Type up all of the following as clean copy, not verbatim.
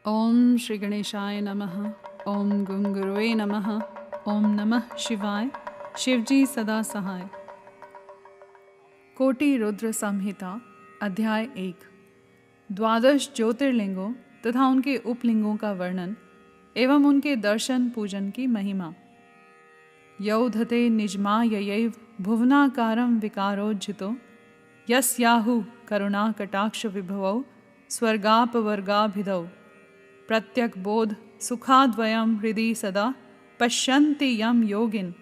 ओम श्री गणेशाय नमः। ओम गं गुरुवे नमः। ओम नमः शिवाय। शिवजी सदा सहाय। कोटि रुद्र संहिता अध्याय 1। द्वादश ज्योतिर्लिंगों तथा उनके उपलिंगों का वर्णन एवं उनके दर्शन पूजन की महिमा। यौधते निजमाययैव भुवनाकारं विकारोज्झितो यस्याहु करुणा कटाक्ष विभवौ स्वर्गापवर्गाभिधौ प्रत्यक बोध सुखाद्वयं हृदि सदा पश्यन्ति यं योगिन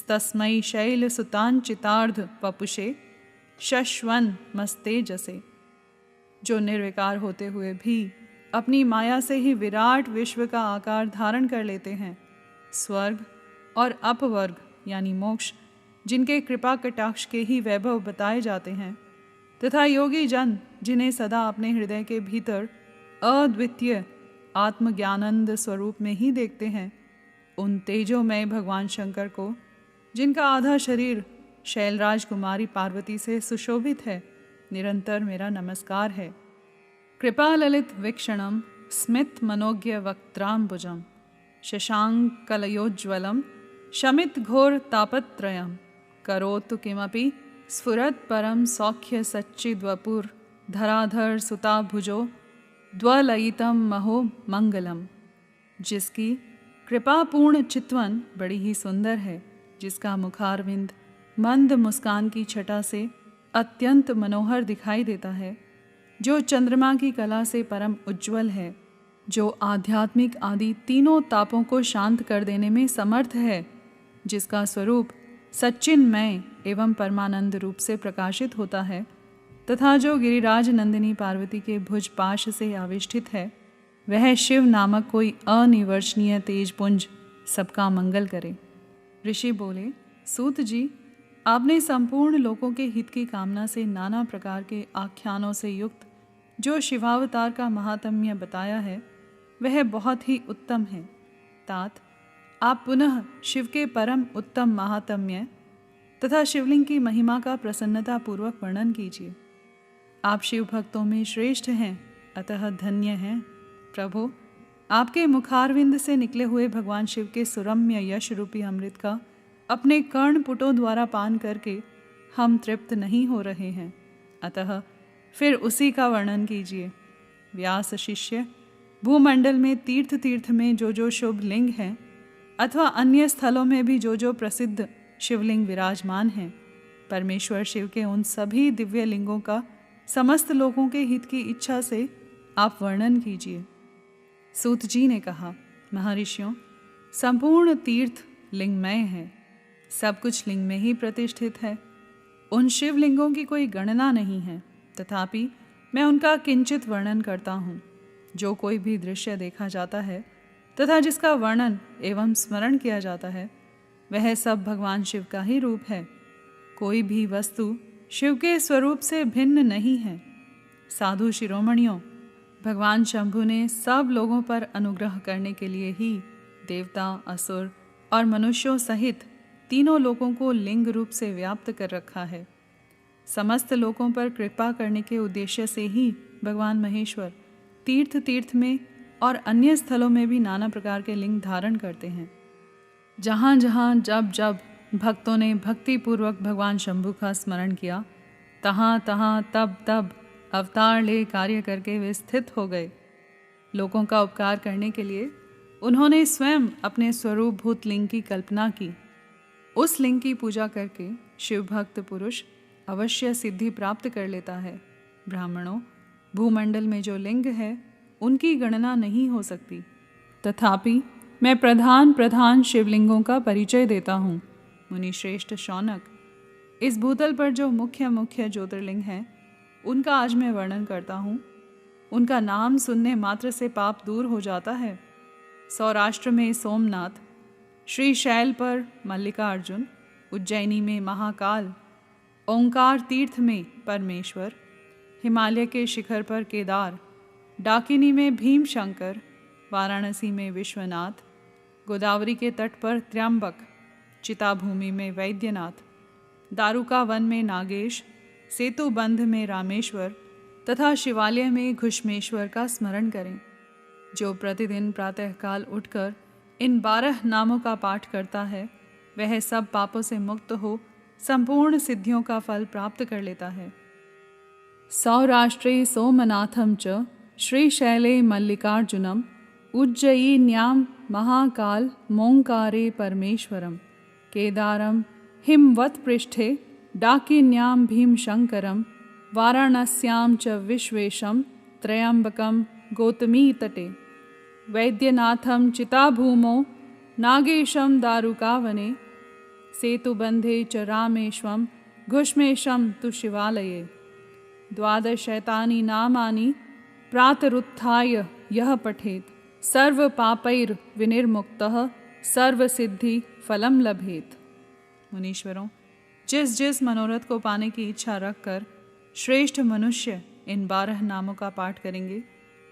तस्मै शैलसुतांचितार्ध वपुषे शश्वन मस्तेजसे। जो निर्विकार होते हुए भी अपनी माया से ही विराट विश्व का आकार धारण कर लेते हैं, स्वर्ग और अपवर्ग यानी मोक्ष जिनके कृपा कटाक्ष के ही वैभव बताए जाते हैं, तथा योगी जन जिन्हें सदा अपने हृदय के भीतर अद्वितीय आत्मज्ञानंद स्वरूप में ही देखते हैं, उन तेजोमय भगवान शंकर को जिनका आधा शरीर शैलराज कुमारी पार्वती से सुशोभित है, निरंतर मेरा नमस्कार है। कृपा ललित वीक्षणम स्मित मनोज्ञ वक्त्रांबुजम शशांक कलयोज्ज्वलम शमित घोर तापत्रयम करोतु किमपि स्फुरत् परम सौख्य सच्चिद्वपुर धराधर सुताभुजो द्वलयितम महो मंगलम। जिसकी कृपापूर्ण चितवन बड़ी ही सुंदर है, जिसका मुखारविंद मंद मुस्कान की छटा से अत्यंत मनोहर दिखाई देता है, जो चंद्रमा की कला से परम उज्ज्वल है, जो आध्यात्मिक आदि तीनों तापों को शांत कर देने में समर्थ है, जिसका स्वरूप सच्चिन्मय एवं परमानंद रूप से प्रकाशित होता है, तथा जो गिरिराज नंदिनी पार्वती के भुज पाश से आविष्ठित है, वह शिव नामक कोई अनिवर्चनीय तेजपुंज सबका मंगल करे। ऋषि बोले, सूत जी, आपने संपूर्ण लोगों के हित की कामना से नाना प्रकार के आख्यानों से युक्त जो शिवावतार का महात्म्य बताया है, वह बहुत ही उत्तम है। तात, आप पुनः शिव के परम उत्तम महात्म्य तथा शिवलिंग की महिमा का प्रसन्नता पूर्वक वर्णन कीजिए। आप शिव भक्तों में श्रेष्ठ हैं, अतः धन्य हैं। प्रभु, आपके मुखारविंद से निकले हुए भगवान शिव के सुरम्य यश रूपी अमृत का अपने कर्णपुटों द्वारा पान करके हम तृप्त नहीं हो रहे हैं, अतः फिर उसी का वर्णन कीजिए। व्यास शिष्य, भूमंडल में तीर्थ तीर्थ में जो शुभ लिंग हैं, अथवा अन्य स्थलों में भी जो प्रसिद्ध शिवलिंग विराजमान हैं, परमेश्वर शिव के उन सभी दिव्य लिंगों का समस्त लोगों के हित की इच्छा से आप वर्णन कीजिए। सूत जी ने कहा, महर्षियों, संपूर्ण तीर्थ लिंगमय है, सब कुछ लिंग में ही प्रतिष्ठित है। उन शिवलिंगों की कोई गणना नहीं है, तथापि मैं उनका किंचित वर्णन करता हूँ। जो कोई भी दृश्य देखा जाता है तथा जिसका वर्णन एवं स्मरण किया जाता है, वह सब भगवान शिव का ही रूप है। कोई भी वस्तु शिव के स्वरूप से भिन्न नहीं है। साधु शिरोमणियों, भगवान शंभु ने सब लोगों पर अनुग्रह करने के लिए ही देवता, असुर और मनुष्यों सहित तीनों लोगों को लिंग रूप से व्याप्त कर रखा है। समस्त लोगों पर कृपा करने के उद्देश्य से ही भगवान महेश्वर तीर्थ तीर्थ में और अन्य स्थलों में भी नाना प्रकार के लिंग धारण करते हैं। जहाँ जहाँ जब जब भक्तों ने भक्तिपूर्वक भगवान शंभु का स्मरण किया, तहाँ तहाँ तब तब अवतार ले कार्य करके वे स्थित हो गए। लोगों का उपकार करने के लिए उन्होंने स्वयं अपने स्वरूप भूत लिंग की कल्पना की। उस लिंग की पूजा करके शिव भक्त पुरुष अवश्य सिद्धि प्राप्त कर लेता है। ब्राह्मणों, भूमंडल में जो लिंग है उनकी गणना नहीं हो सकती, तथापि मैं प्रधान प्रधान शिवलिंगों का परिचय देता हूँ। मुनि श्रेष्ठ शौनक, इस भूतल पर जो मुख्य मुख्य ज्योतिर्लिंग हैं, उनका आज मैं वर्णन करता हूँ। उनका नाम सुनने मात्र से पाप दूर हो जाता है। सौराष्ट्र में सोमनाथ, श्रीशैल पर मल्लिकार्जुन, उज्जैनी में महाकाल, ओंकार तीर्थ में परमेश्वर, हिमालय के शिखर पर केदार, डाकिनी में भीमशंकर, वाराणसी में विश्वनाथ, गोदावरी के तट पर त्र्यंबक, चिताभूमि में वैद्यनाथ, दारुका वन में नागेश, सेतुबंध में रामेश्वर तथा शिवालय में घुष्मेश्वर का स्मरण करें। जो प्रतिदिन प्रातःकाल उठकर इन 12 नामों का पाठ करता है वह सब पापों से मुक्त हो संपूर्ण सिद्धियों का फल प्राप्त कर लेता है। सौराष्ट्रे सोमनाथम च श्रीशैले मल्लिकार्जुनम उज्जयिन्यां महाकाल मोंकारे परमेश्वरम केदारम हिमवत्पृष्ठे डाकिन्यां भीमशंकरम वाराणस्यां च विश्वेशं त्रयंबकं गौतमीतटे वैद्यनाथं चिताभूमौ नागेशं दारुकावने सेतुबंधे च रामेश्वं घुष्मेशं तु शिवालये 12 नामानि प्रातरुत्थाय यः पठेत् सर्व पापैर् विनिर्मुक्तः सर्व सिद्धि फलम लभेत। मुनीश्वरों, जिस जिस मनोरथ को पाने की इच्छा रखकर श्रेष्ठ मनुष्य इन 12 नामों का पाठ करेंगे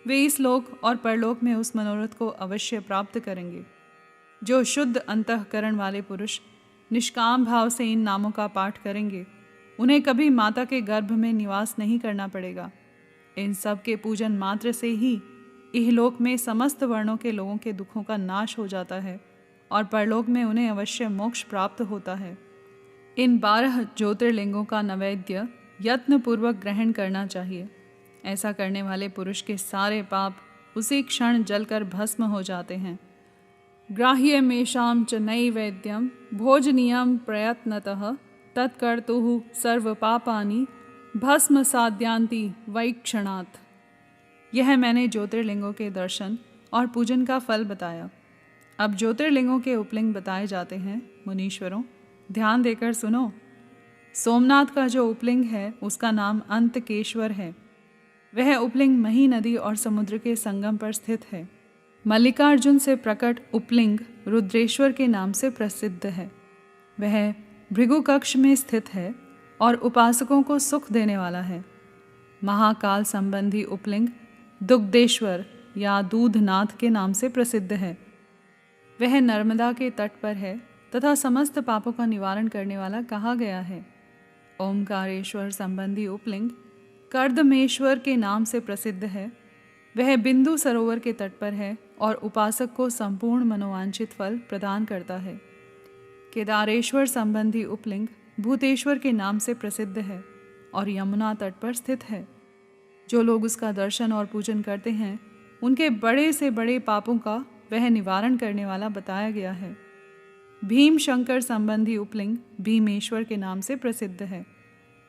वे इस लोक और परलोक में उस मनोरथ को अवश्य प्राप्त करेंगे। जो शुद्ध अंतःकरण वाले पुरुष निष्काम भाव से इन नामों का पाठ करेंगे उन्हें कभी माता के गर्भ में निवास नहीं करना पड़ेगा। इन सब के पूजन मात्र से ही इहलोक में समस्त वर्णों के लोगों के दुखों का नाश हो जाता है और परलोक में उन्हें अवश्य मोक्ष प्राप्त होता है। इन 12 ज्योतिर्लिंगों का नैवेद्य यत्नपूर्वक ग्रहण करना चाहिए। ऐसा करने वाले पुरुष के सारे पाप उसी क्षण जलकर भस्म हो जाते हैं। ग्राह्यमेषां च नैवेद्यं भोजनीयं प्रयत्नतः तत्कर्तुः सर्वपापानि भस्म साद्यांति वैक्षणात्। यह मैंने ज्योतिर्लिंगों के दर्शन और पूजन का फल बताया। अब ज्योतिर्लिंगों के उपलिंग बताए जाते हैं। मुनीश्वरों, ध्यान देकर सुनो। सोमनाथ का जो उपलिंग है उसका नाम अंतकेश्वर है। वह उपलिंग मही नदी और समुद्र के संगम पर स्थित है। मल्लिकार्जुन से प्रकट उपलिंग रुद्रेश्वर के नाम से प्रसिद्ध है। वह भृगु कक्ष में स्थित है और उपासकों को सुख देने वाला है। महाकाल संबंधी उपलिंग दुग्धेश्वर या दूधनाथ के नाम से प्रसिद्ध है। वह नर्मदा के तट पर है तथा समस्त पापों का निवारण करने वाला कहा गया है। ओमकारेश्वर संबंधी उपलिंग कर्दमेश्वर के नाम से प्रसिद्ध है। वह बिंदु सरोवर के तट पर है और उपासक को संपूर्ण मनोवांछित फल प्रदान करता है। केदारेश्वर संबंधी उपलिंग भूतेश्वर के नाम से प्रसिद्ध है और यमुना तट पर स्थित है। जो लोग उसका दर्शन और पूजन करते हैं उनके बड़े से बड़े पापों का वह निवारण करने वाला बताया गया है। भीम शंकर संबंधी उपलिंग भीमेश्वर के नाम से प्रसिद्ध है।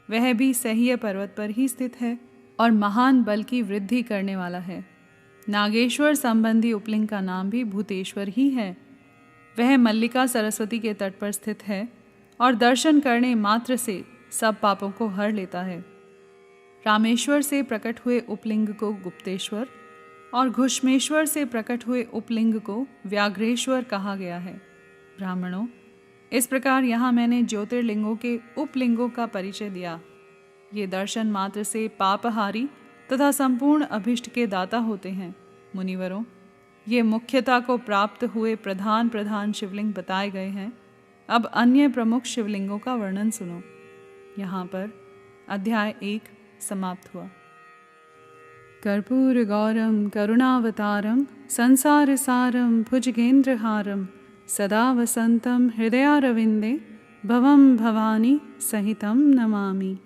वह भी सह्य पर्वत पर ही स्थित है और महान बल की वृद्धि करने वाला है। नागेश्वर संबंधी उपलिंग का नाम भी भूतेश्वर ही है। वह मल्लिका सरस्वती के तट पर स्थित है और दर्शन करने मात्र से सब पापों को हर लेता है। रामेश्वर से प्रकट हुए उपलिंग को गुप्तेश्वर और घुष्मेश्वर से प्रकट हुए उपलिंग को व्याघ्रेश्वर कहा गया है। ब्राह्मणों, इस प्रकार यहाँ मैंने ज्योतिर्लिंगों के उपलिंगों का परिचय दिया। ये दर्शन मात्र से पापहारी तथा संपूर्ण अभिष्ट के दाता होते हैं। मुनिवरों, ये मुख्यता को प्राप्त हुए प्रधान प्रधान शिवलिंग बताए गए हैं। अब अन्य प्रमुख शिवलिंगों का वर्णन सुनो। यहाँ पर अध्याय 1 समाप्त हुआ। कर्पूर गौरम करुणावतारम संसार सारम भुजगेंद्रहारम सदा वसंतम हृदयारविंदे भवम भवानी सहितम नमामि।